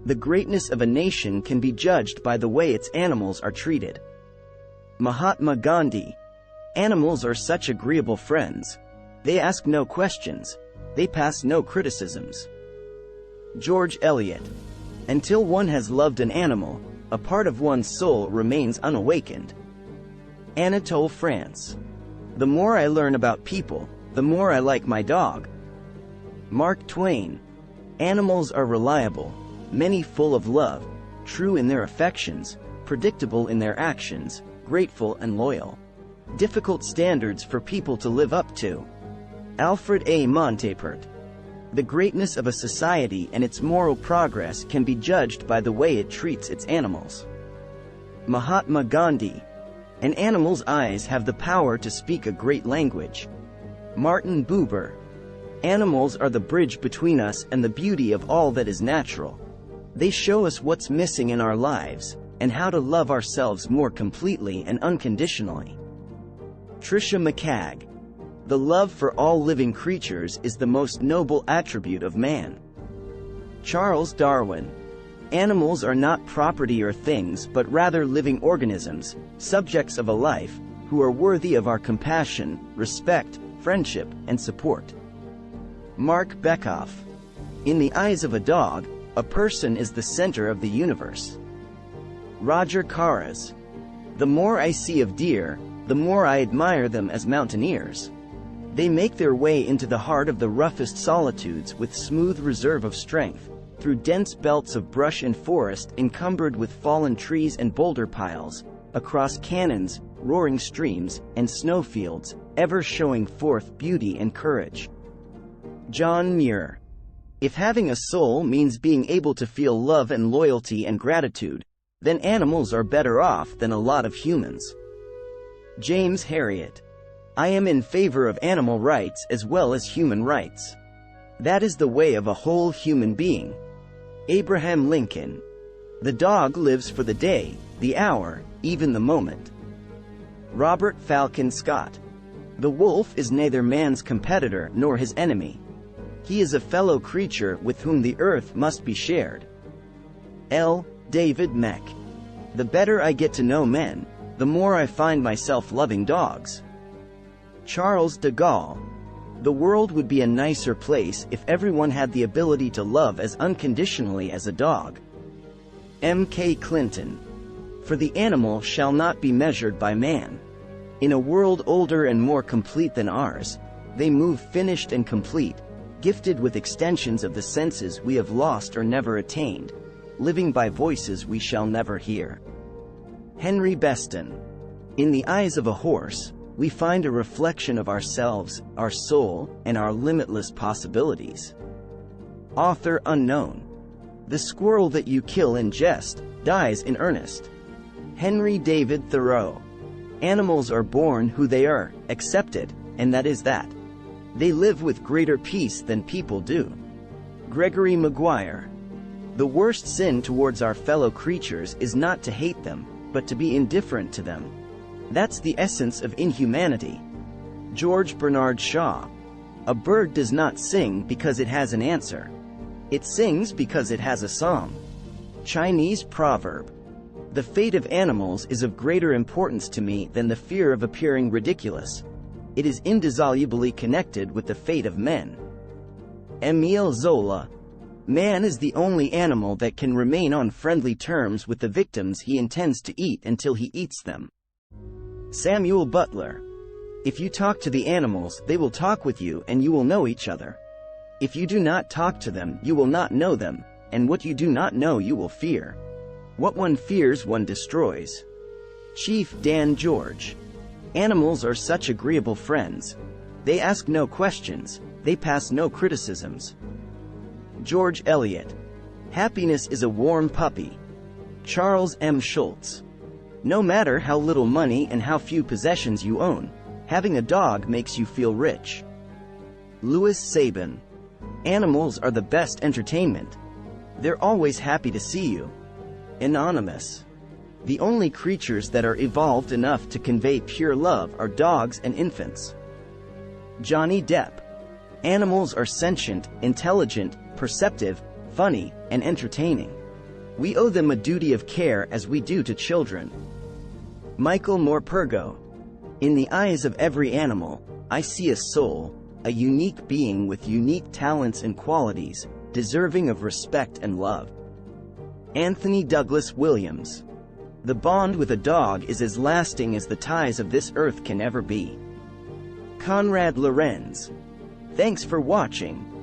The greatness of a nation can be judged by the way its animals are treated. Mahatma Gandhi. Animals are such agreeable friends. They ask no questions. They pass no criticisms. George Eliot. Until one has loved an animal, a part of one's soul remains unawakened. Anatole France. The more I learn about people, the more I like my dog. Mark Twain. Animals are reliable, many full of love, true in their affections, predictable in their actions, grateful and loyal. Difficult standards for people to live up to. Alfred A. Montepert. The greatness of a society and its moral progress can be judged by the way it treats its animals. Mahatma Gandhi. An animal's eyes have the power to speak a great language. Martin Buber. Animals are the bridge between us and the beauty of all that is natural. They show us what's missing in our lives, and how to love ourselves more completely and unconditionally. Tricia McCagg. The love for all living creatures is the most noble attribute of man. Charles Darwin. Animals are not property or things but rather living organisms, subjects of a life, who are worthy of our compassion, respect, friendship, and support. Mark Bekoff. In the eyes of a dog, a person is the center of the universe. Roger Caras. The more I see of deer, the more I admire them as mountaineers. They make their way into the heart of the roughest solitudes with smooth reserve of strength, through dense belts of brush and forest encumbered with fallen trees and boulder piles, across canyons, roaring streams, and snowfields, ever showing forth beauty and courage. John Muir. If having a soul means being able to feel love and loyalty and gratitude, then animals are better off than a lot of humans. James Herriot. I am in favor of animal rights as well as human rights. That is the way of a whole human being. Abraham Lincoln. The dog lives for the day, the hour, even the moment. Robert Falcon Scott. The wolf is neither man's competitor nor his enemy. He is a fellow creature with whom the earth must be shared. L. David Meck. The better I get to know men, the more I find myself loving dogs. Charles de Gaulle. The world would be a nicer place if everyone had the ability to love as unconditionally as a dog. M.K. Clinton. For the animal shall not be measured by man. In a world older and more complete than ours, they move finished and complete, gifted with extensions of the senses we have lost or never attained, living by voices we shall never hear. Henry Beston. In the eyes of a horse, we find a reflection of ourselves, our soul, and our limitless possibilities. Author unknown. The squirrel that you kill in jest dies in earnest. Henry David Thoreau. Animals are born who they are, accepted, and that is that. They live with greater peace than people do. Gregory Maguire. The worst sin towards our fellow creatures is not to hate them, but to be indifferent to them. That's the essence of inhumanity. George Bernard Shaw. A bird does not sing because it has an answer. It sings because it has a song. Chinese proverb. The fate of animals is of greater importance to me than the fear of appearing ridiculous. It is indissolubly connected with the fate of men. Émile Zola. Man is the only animal that can remain on friendly terms with the victims he intends to eat until he eats them. Samuel Butler. If you talk to the animals, they will talk with you and you will know each other. If you do not talk to them, you will not know them, and what you do not know you will fear. What one fears one destroys. Chief Dan George. Animals are such agreeable friends. They ask no questions, they pass no criticisms. George Eliot. Happiness is a warm puppy. Charles M. Schultz. No matter how little money and how few possessions you own, having a dog makes you feel rich. Louis Sabin. Animals are the best entertainment. They're always happy to see you. Anonymous. The only creatures that are evolved enough to convey pure love are dogs and infants. Johnny Depp. Animals are sentient, intelligent, perceptive, funny, and entertaining. We owe them a duty of care as we do to children. Michael Morpurgo. In the eyes of every animal, I see a soul, a unique being with unique talents and qualities, deserving of respect and love. Anthony Douglas Williams. The bond with a dog is as lasting as the ties of this earth can ever be. Conrad Lorenz. Thanks for watching.